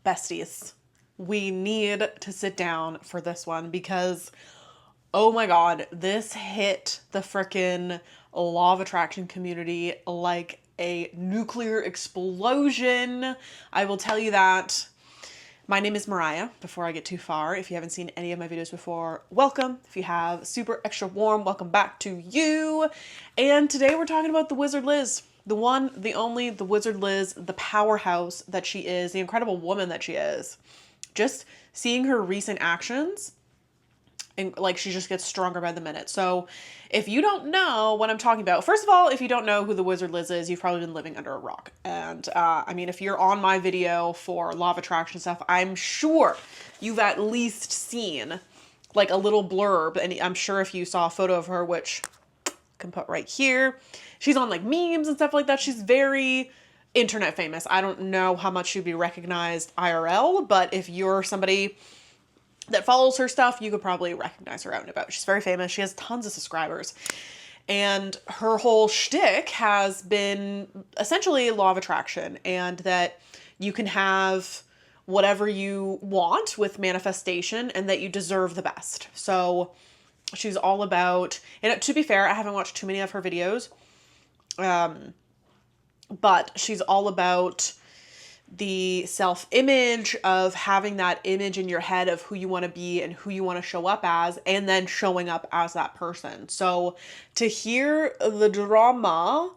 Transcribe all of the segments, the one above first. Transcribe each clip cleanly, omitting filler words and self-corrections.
besties, we need to sit down for this one because, oh my God, this hit the frickin' law of attraction community like a nuclear explosion. I will tell you that. My name is Mariah. Before I get too far, if you haven't seen any of my videos before, welcome. If you have, super extra warm, welcome back to you. And today we're talking about the Wizard Liz. The one, the only, the Wizard Liz, the powerhouse that she is, the incredible woman that she is. Just seeing her recent actions, and like she just gets stronger by the minute. So if you don't know what I'm talking about, first of all, if you don't know who the Wizard Liz is, you've probably been living under a rock. And I mean, if you're on my video for law of attraction stuff, I'm sure you've at least seen like a little blurb. And I'm sure if you saw a photo of her, which I can put right here, she's on like memes and stuff like that. She's very internet famous. I don't know how much she'd be recognized IRL, but if you're somebody that follows her stuff, you could probably recognize her out and about. She's very famous. She has tons of subscribers. And her whole shtick has been essentially law of attraction, and that you can have whatever you want with manifestation and that you deserve the best. So she's all about, and to be fair, I haven't watched too many of her videos, but she's all about the self-image, of having that image in your head of who you want to be and who you want to show up as, and then showing up as that person. So to hear the drama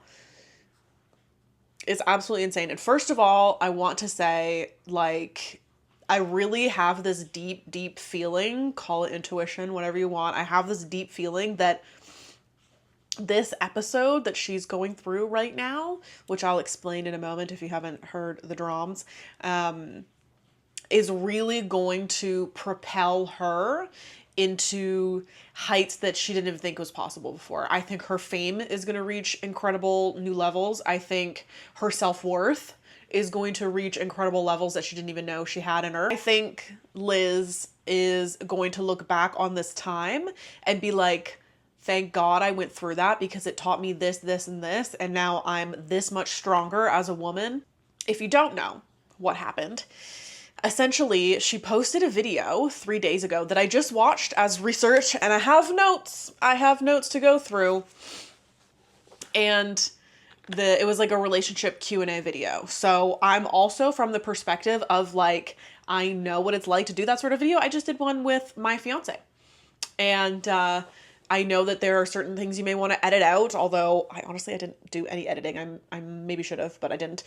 is absolutely insane. And first of all, I want to say, like, I really have this deep, deep feeling, call it intuition, whatever you want. I have this deep feeling that this episode that she's going through right now, which I'll explain in a moment if you haven't heard the drums, is really going to propel her into heights that she didn't even think was possible before. I think her fame is going to reach incredible new levels. I think her self-worth is going to reach incredible levels that she didn't even know she had in her. I think Liz is going to look back on this time and be like, thank God I went through that, because it taught me this, this, and this, and now I'm this much stronger as a woman. If you don't know what happened, essentially she posted a video 3 days ago that I just watched as research, and I have notes to go through, and it was like a relationship Q&A video. So I'm also from the perspective of like, I know what it's like to do that sort of video. I just did one with my fiance, and I know that there are certain things you may want to edit out, although I didn't do any editing. I maybe should have, but I didn't.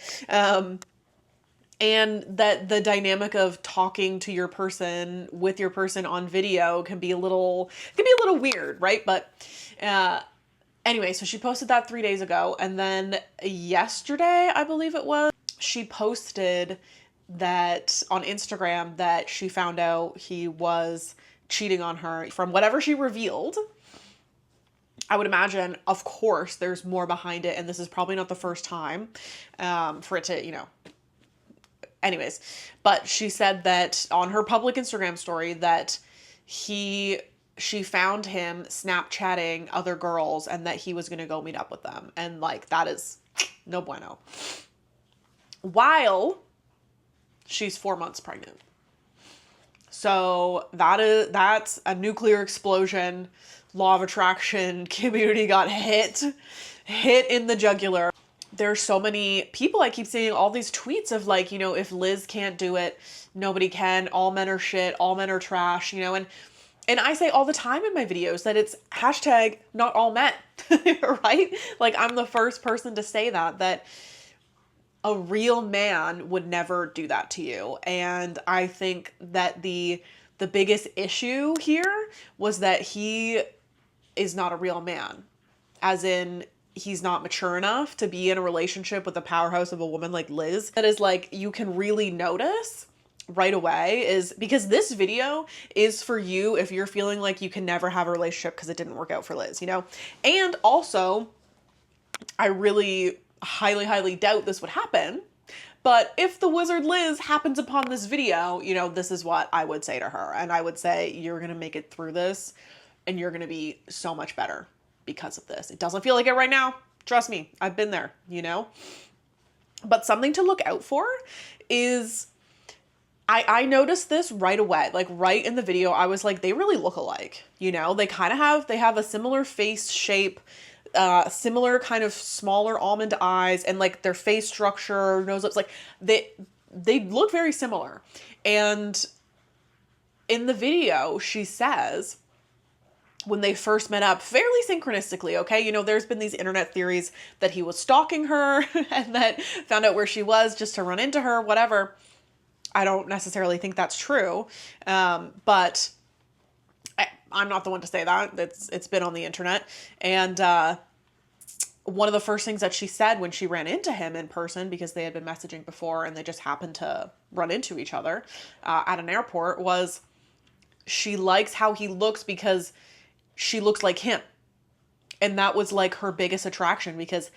And that the dynamic of talking to your person with your person on video can be a little weird, right? But anyway, so she posted that 3 days ago, and then yesterday, I believe it was, she posted that on Instagram that she found out he was cheating on her. From whatever she revealed, I would imagine, of course, there's more behind it, and this is probably not the first time for it to, anyways. But she said that on her public Instagram story that she found him Snapchatting other girls and that he was going to go meet up with them. And like, that is no bueno. While she's 4 months pregnant. So that's a nuclear explosion. Law of attraction community got hit in the jugular. There's so many people, I keep seeing all these tweets of like, if Liz can't do it, nobody can. All men are shit. All men are trash, and I say all the time in my videos that it's hashtag not all men, right? Like, I'm the first person to say that a real man would never do that to you. And I think that the biggest issue here was that he is not a real man, as in he's not mature enough to be in a relationship with the powerhouse of a woman like Liz. That is like, you can really notice right away, is because this video is for you if you're feeling like you can never have a relationship because it didn't work out for Liz, And also, I really highly, highly doubt this would happen. But if the Wizard Liz happens upon this video, this is what I would say to her. And I would say, you're going to make it through this and you're going to be so much better because of this. It doesn't feel like it right now. Trust me, I've been there, But something to look out for is I noticed this right away. Like right in the video, I was like, they really look alike. You know, they have a similar face shape, similar kind of smaller almond eyes, and like their face structure, nose, lips, like they look very similar. And in the video, she says when they first met up, fairly synchronistically, okay? You know, there's been these internet theories that he was stalking her and that found out where she was just to run into her, whatever. I don't necessarily think that's true, but I'm not the one to say that. It's been on the internet. And one of the first things that she said when she ran into him in person, because they had been messaging before and they just happened to run into each other at an airport, was she likes how he looks because she looks like him. And that was like her biggest attraction because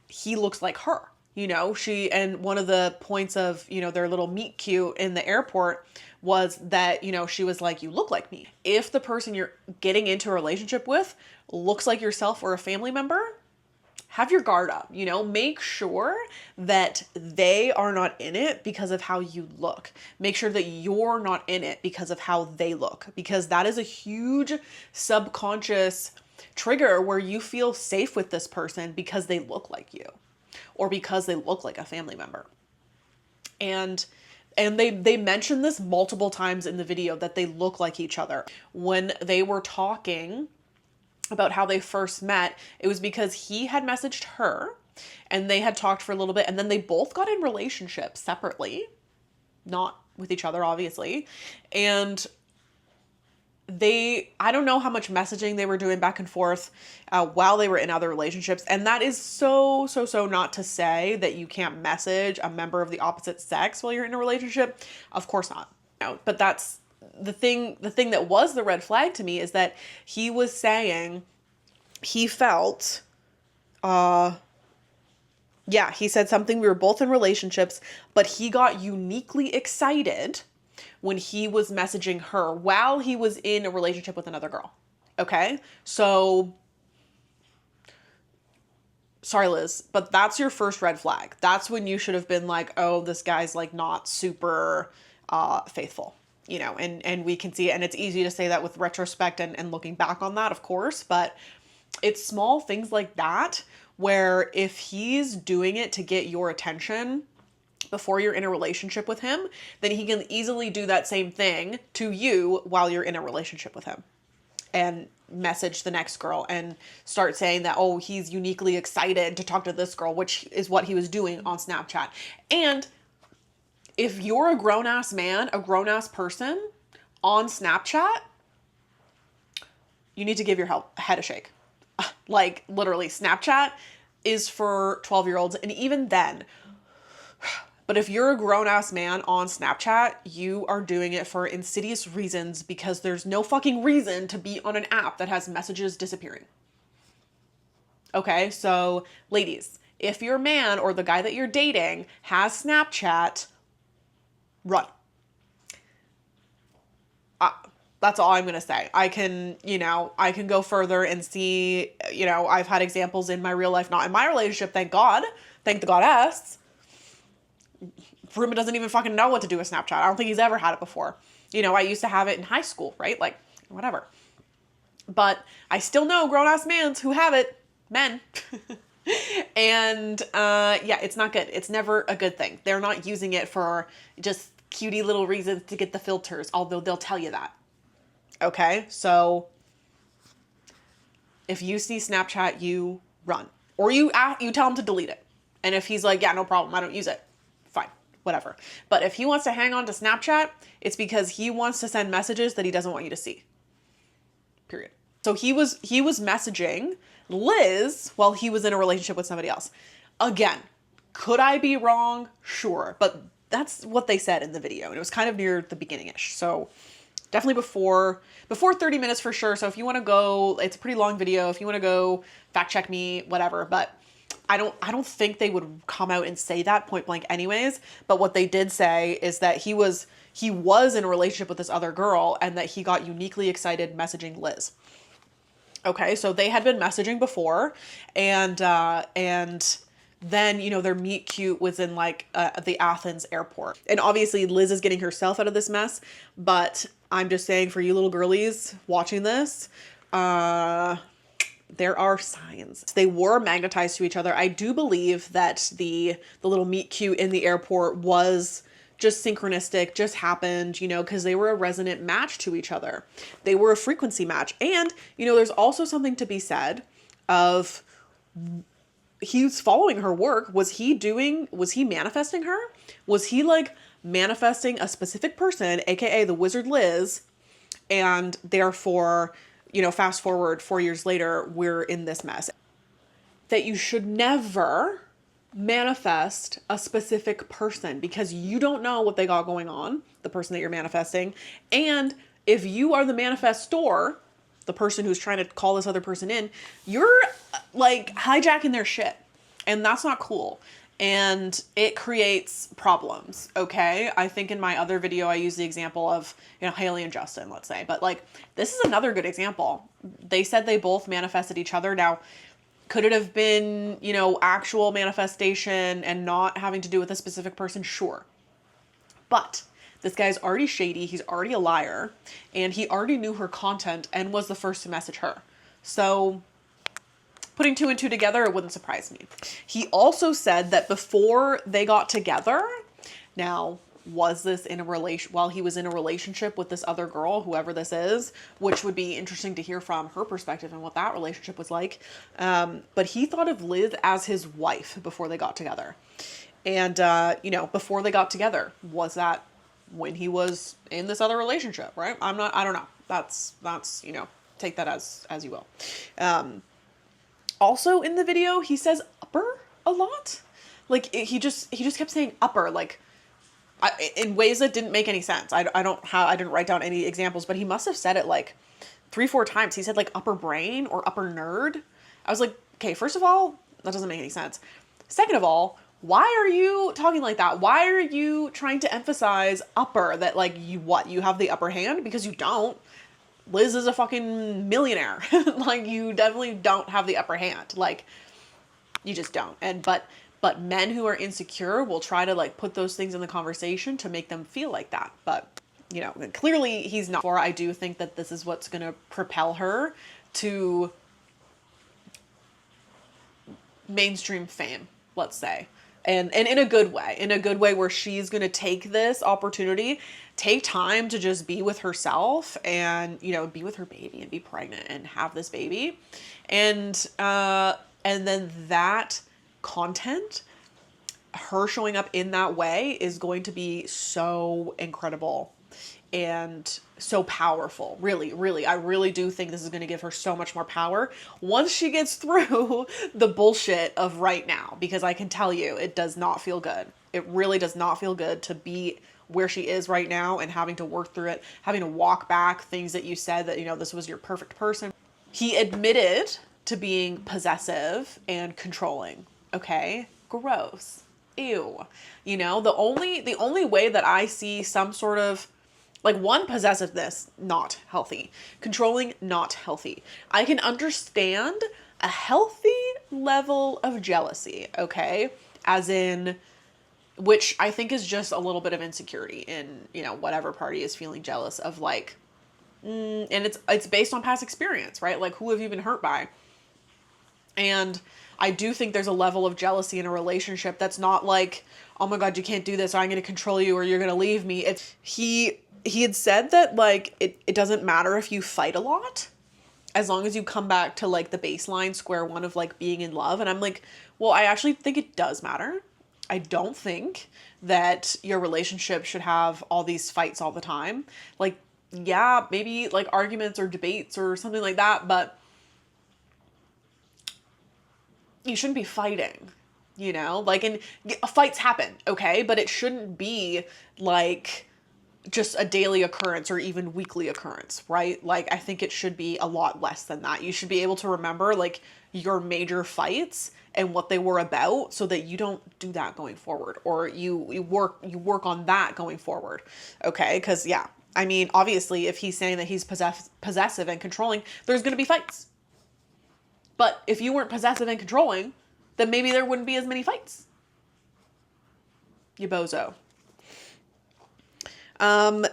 he looks like her. You know, and one of the points of, you know, their little meet cute in the airport was that, you know, she was like, you look like me. If the person you're getting into a relationship with looks like yourself or a family member, have your guard up, you know, make sure that they are not in it because of how you look. Make sure that you're not in it because of how they look, because that is a huge subconscious trigger where you feel safe with this person because they look like you or because they look like a family member. And they mentioned this multiple times in the video that they look like each other. When they were talking about how they first met, it was because he had messaged her and they had talked for a little bit, and then they both got in relationships separately, not with each other, obviously. And I don't know how much messaging they were doing back and forth while they were in other relationships. And that is so not to say that you can't message a member of the opposite sex while you're in a relationship. Of course not. No, but that's the thing that was the red flag to me, is that he was saying he felt, he said something, we were both in relationships, but he got uniquely excited when he was messaging her while he was in a relationship with another girl. Okay? So, sorry, Liz, but that's your first red flag. That's when you should have been like, oh, this guy's like not super faithful, you know, and we can see it. And it's easy to say that with retrospect and looking back on that, of course, but it's small things like that where if he's doing it to get your attention before you're in a relationship with him, then he can easily do that same thing to you while you're in a relationship with him and message the next girl and start saying that, oh, he's uniquely excited to talk to this girl, which is what he was doing on Snapchat. And if you're a grown-ass man, a grown-ass person on Snapchat, you need to give your head a shake. Like, literally, Snapchat is for 12-year-olds, and even then. But if you're a grown-ass man on Snapchat, you are doing it for insidious reasons, because there's no fucking reason to be on an app that has messages disappearing. Okay, so ladies, if your man or the guy that you're dating has Snapchat, run. That's all I'm going to say. I can go further and see, you know, I've had examples in my real life, not in my relationship, thank God. Thank the goddess. Ruma doesn't even fucking know what to do with Snapchat. I don't think he's ever had it before. You know, I used to have it in high school, right? Like, whatever. But I still know grown-ass mans who have it. Men. And, it's not good. It's never a good thing. They're not using it for just cutie little reasons to get the filters, although they'll tell you that. Okay? So, if you see Snapchat, you run. Or you tell him to delete it. And if he's like, yeah, no problem, I don't use it, fine, whatever. But if he wants to hang on to Snapchat, it's because he wants to send messages that he doesn't want you to see. Period. So he was messaging Liz while he was in a relationship with somebody else. Again, could I be wrong? Sure. But that's what they said in the video. And it was kind of near the beginning-ish. So definitely before 30 minutes for sure. So if you want to go, it's a pretty long video. If you want to go fact check me, whatever. But I don't think they would come out and say that point blank anyways. But what they did say is that he was in a relationship with this other girl and that he got uniquely excited messaging Liz. Okay, so they had been messaging before, and then, you know, their meet cute was in like the Athens airport. And obviously Liz is getting herself out of this mess, but I'm just saying for you little girlies watching this, there are signs. They were magnetized to each other. I do believe that the little meet cute in the airport was just synchronistic, just happened, you know, because they were a resonant match to each other. They were a frequency match. And, you know, there's also something to be said of he's following her work. Was he manifesting her? Was he like manifesting a specific person, aka the wizard Liz, and therefore, you know, fast forward 4 years later, we're in this mess. That you should never manifest a specific person because you don't know what they got going on, the person that you're manifesting. And if you are the manifestor, the person who's trying to call this other person in, you're like hijacking their shit. And that's not cool. And it creates problems, okay? I think in my other video, I used the example of, you know, Haley and Justin, let's say. But like, this is another good example. They said they both manifested each other. Now, could it have been, you know, actual manifestation and not having to do with a specific person? Sure. But this guy's already shady. He's already a liar. And he already knew her content and was the first to message her. So putting two and two together, it wouldn't surprise me. He also said that before they got together, now, was this in a relation while he was in a relationship with this other girl, whoever this is, which would be interesting to hear from her perspective and what that relationship was like. But he thought of Liz as his wife before they got together. And, you know, before they got together, was that when he was in this other relationship, right? I don't know. That's, you know, take that as you will. Also in the video, he says upper a lot. Like he just kept saying upper, like in ways that didn't make any sense. I didn't write down any examples, but he must have said it like 3-4 times. He said like upper brain or upper nerd. I was like, okay, first of all, that doesn't make any sense. Second of all, why are you talking like that? Why are you trying to emphasize upper, that like you have the upper hand? Because you don't. Liz is a fucking millionaire. Like, you definitely don't have the upper hand. Like, you just don't. And but men who are insecure will try to like put those things in the conversation to make them feel like that. But, you know, clearly he's not. For I do think that this is what's going to propel her to mainstream fame, let's say. And in a good way where she's going to take this opportunity, take time to just be with herself and, you know, be with her baby and be pregnant and have this baby. And then that content, her showing up in that way, is going to be so incredible and so powerful. Really, I really do think this is going to give her so much more power once she gets through the bullshit of right now, because I can tell you, it does not feel good. It really does not feel good to be where she is right now and having to work through it, having to walk back things that you said that, you know, this was your perfect person. He admitted to being possessive and controlling. Okay, gross. Ew. You know, the only way that I see some sort of, like, one, possessiveness, not healthy. Controlling, not healthy. I can understand a healthy level of jealousy, okay? As in, which I think is just a little bit of insecurity in, you know, whatever party is feeling jealous of, like, and it's based on past experience, right? Like, who have you been hurt by? And I do think there's a level of jealousy in a relationship that's not like, oh my God, you can't do this, or I'm going to control you, or you're going to leave me. He had said that, like, it doesn't matter if you fight a lot, as long as you come back to, like, the baseline square one of, like, being in love. And I'm like, well, I actually think it does matter. I don't think that your relationship should have all these fights all the time. Like, yeah, maybe, like, arguments or debates or something like that, but you shouldn't be fighting, you know? Like, and fights happen, okay? But it shouldn't be, like, just a daily occurrence or even weekly occurrence, right? Like, I think it should be a lot less than that. You should be able to remember, like, your major fights and what they were about, so that you don't do that going forward, or you work on that going forward. Okay? Because, yeah, I mean, obviously, if he's saying that he's possessive and controlling, there's going to be fights. But if you weren't possessive and controlling, then maybe there wouldn't be as many fights. You bozo.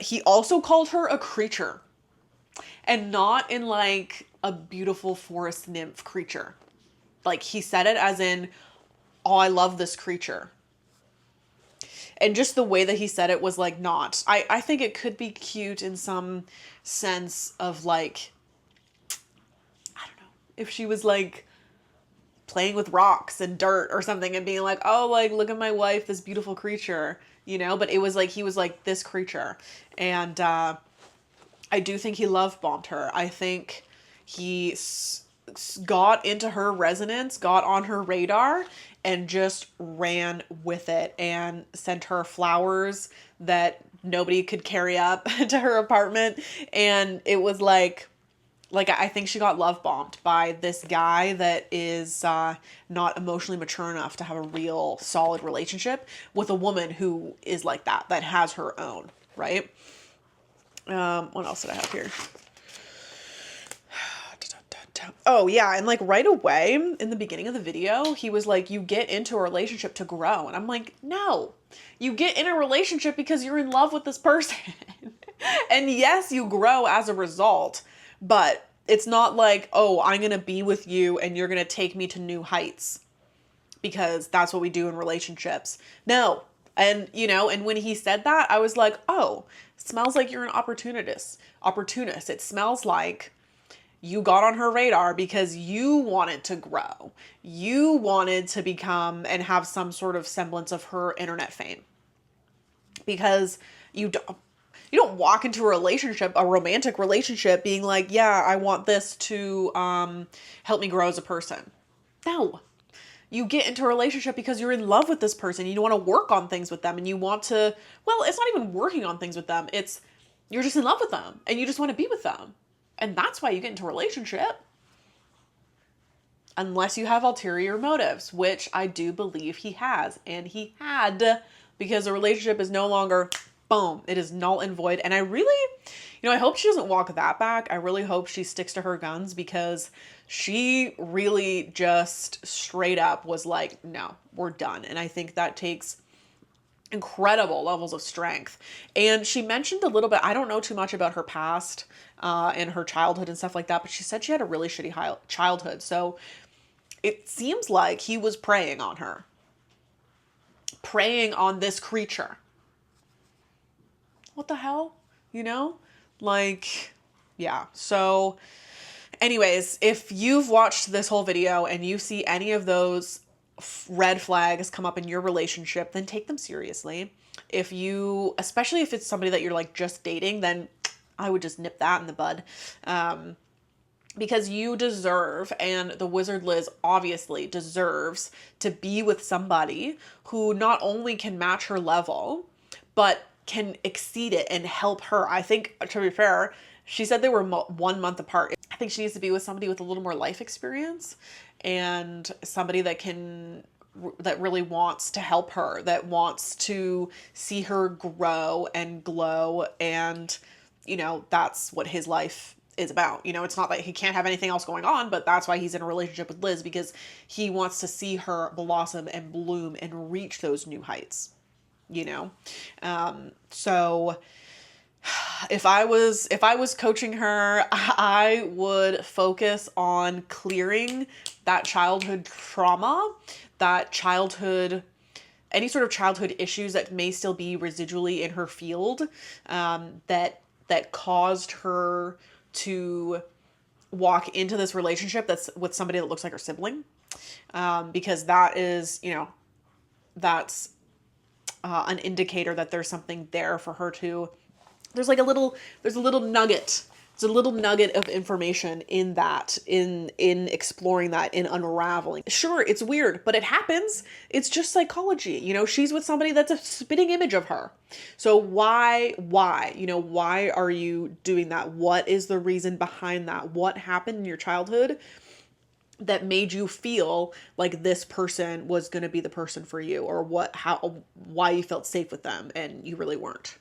He also called her a creature. And not in like a beautiful forest nymph creature. Like he said it as in, oh, I love this creature. And just the way that he said it was like not. I think it could be cute in some sense of like, I don't know, if she was like playing with rocks and dirt or something and being like, oh, like, look at my wife, this beautiful creature, you know? But it was like, he was like this creature. And I do think he love bombed her. I think he got into her resonance, got on her radar, and just ran with it and sent her flowers that nobody could carry up to her apartment. And it was like I think she got love bombed by this guy that is not emotionally mature enough to have a real solid relationship with a woman who is like that has her own, right? What else did I have here? Oh yeah, and like right away in the beginning of the video, he was like, you get into a relationship to grow. And I'm like, no, you get in a relationship because you're in love with this person. And yes, you grow as a result, but it's not like, oh, I'm going to be with you and you're going to take me to new heights because that's what we do in relationships. No. And, you know, and when he said that, I was like, oh, it smells like you're an opportunist. It smells like you got on her radar because you wanted to grow. You wanted to become and have some sort of semblance of her internet fame. Because you don't walk into a relationship, a romantic relationship, being like, yeah, I want this to help me grow as a person. No. You get into a relationship because you're in love with this person. You want to work on things with them and you want to, well, it's not even working on things with them. It's you're just in love with them and you just want to be with them. And that's why you get into a relationship. Unless you have ulterior motives, which I do believe he has. And he had, because the relationship is no longer, boom, it is null and void. And I really, I hope she doesn't walk that back. I really hope she sticks to her guns because she really just straight up was like, no, we're done. And I think that takes incredible levels of strength. And she mentioned a little bit, I don't know too much about her past and her childhood and stuff like that, but she said she had a really shitty childhood. So it seems like he was preying on her, preying on this creature. What the hell? Like, yeah. So anyways, if you've watched this whole video and you see any of those red flags come up in your relationship, then take them seriously. Especially if it's somebody that you're like just dating, then I would just nip that in the bud. Because you deserve, and the Wizard Liz obviously deserves to be with somebody who not only can match her level, but can exceed it and help her. I think, to be fair, she said they were 1 month apart. I think she needs to be with somebody with a little more life experience and somebody that really wants to help her, that wants to see her grow and glow. And, that's what his life is about. It's not like he can't have anything else going on, but that's why he's in a relationship with Liz, because he wants to see her blossom and bloom and reach those new heights, so if I was coaching her, I would focus on clearing that childhood trauma, any sort of childhood issues that may still be residually in her field, that caused her to walk into this relationship that's with somebody that looks like her sibling. Because that is, that's an indicator that there's something there for her to, there's a little nugget. There's a little nugget of information in that, in exploring that, in unraveling. Sure, it's weird, but it happens. It's just psychology. She's with somebody that's a spitting image of her. So why, why are you doing that? What is the reason behind that? What happened in your childhood that made you feel like this person was going to be the person for you, or why you felt safe with them and you really weren't.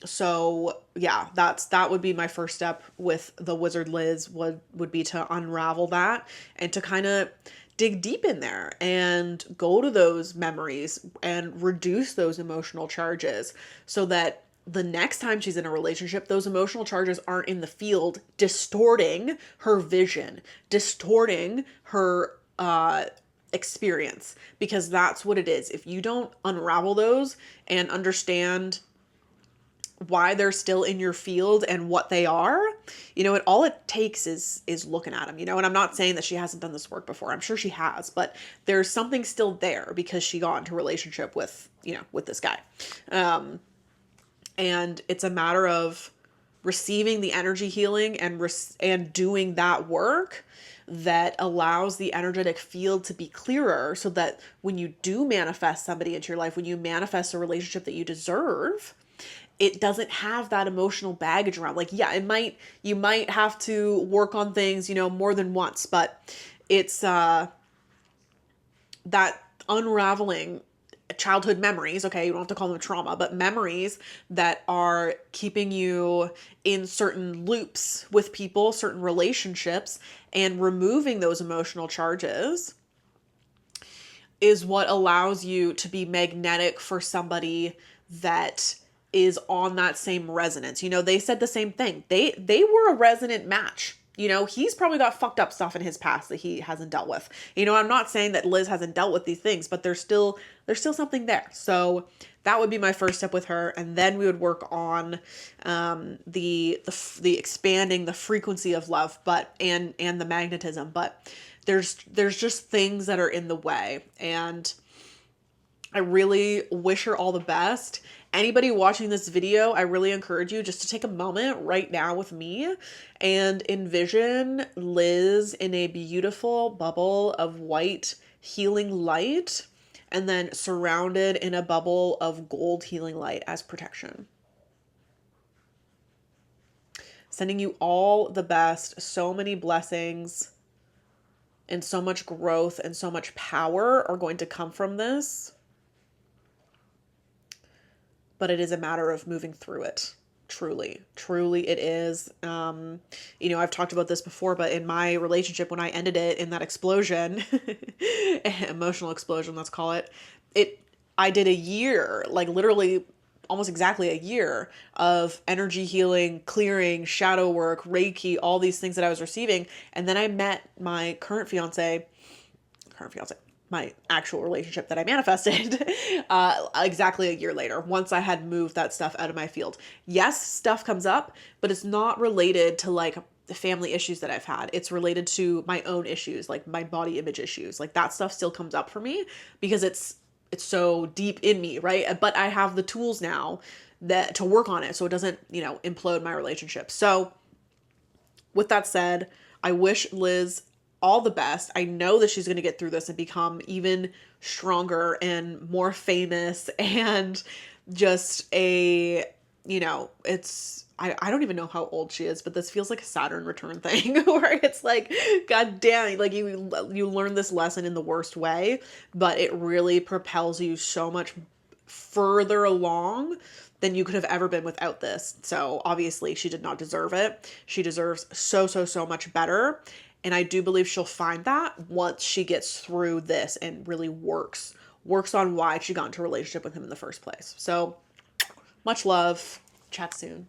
So yeah, that would be my first step with the Wizard Liz would be to unravel that and to kind of dig deep in there and go to those memories and reduce those emotional charges so that the next time she's in a relationship, those emotional charges aren't in the field distorting her vision, distorting her experience, because that's what it is. If you don't unravel those and understand why they're still in your field and what they are, all it takes is looking at them, and I'm not saying that she hasn't done this work before. I'm sure she has, but there's something still there because she got into a relationship with, with this guy. And it's a matter of receiving the energy healing and doing that work that allows the energetic field to be clearer, so that when you do manifest somebody into your life, when you manifest a relationship that you deserve, it doesn't have that emotional baggage around. Like, yeah, you might have to work on things, more than once, but it's that unraveling childhood memories. Okay, you don't have to call them trauma, but memories that are keeping you in certain loops with people, certain relationships, and removing those emotional charges is what allows you to be magnetic for somebody that is on that same resonance. They said the same thing. They were a resonant match. He's probably got fucked up stuff in his past that he hasn't dealt with. I'm not saying that Liz hasn't dealt with these things, but there's still something there. So that would be my first step with her, and then we would work on the expanding the frequency of love, and the magnetism. But there's just things that are in the way, and I really wish her all the best. Anybody watching this video, I really encourage you just to take a moment right now with me and envision Liz in a beautiful bubble of white healing light, and then surrounded in a bubble of gold healing light as protection. Sending you all the best, so many blessings, and so much growth and so much power are going to come from this. But it is a matter of moving through it. Truly it is. I've talked about this before, but in my relationship, when I ended it in that explosion, emotional explosion, let's call it, I did a year, like literally almost exactly a year of energy healing, clearing, shadow work, Reiki, all these things that I was receiving. And then I met my my actual relationship that I manifested exactly a year later, once I had moved that stuff out of my field. Yes, stuff comes up, but it's not related to like the family issues that I've had. It's related to my own issues, like my body image issues. Like that stuff still comes up for me because it's so deep in me, right? But I have the tools now that to work on it so it doesn't, implode my relationship. So with that said, I wish Liz all the best. I know that she's going to get through this and become even stronger and more famous, and just I don't even know how old she is, but this feels like a Saturn return thing where it's like, God damn, like you learn this lesson in the worst way, but it really propels you so much further along than you could have ever been without this. So obviously she did not deserve it. She deserves so much better. And I do believe she'll find that once she gets through this and really works on why she got into a relationship with him in the first place. So much love. Chat soon.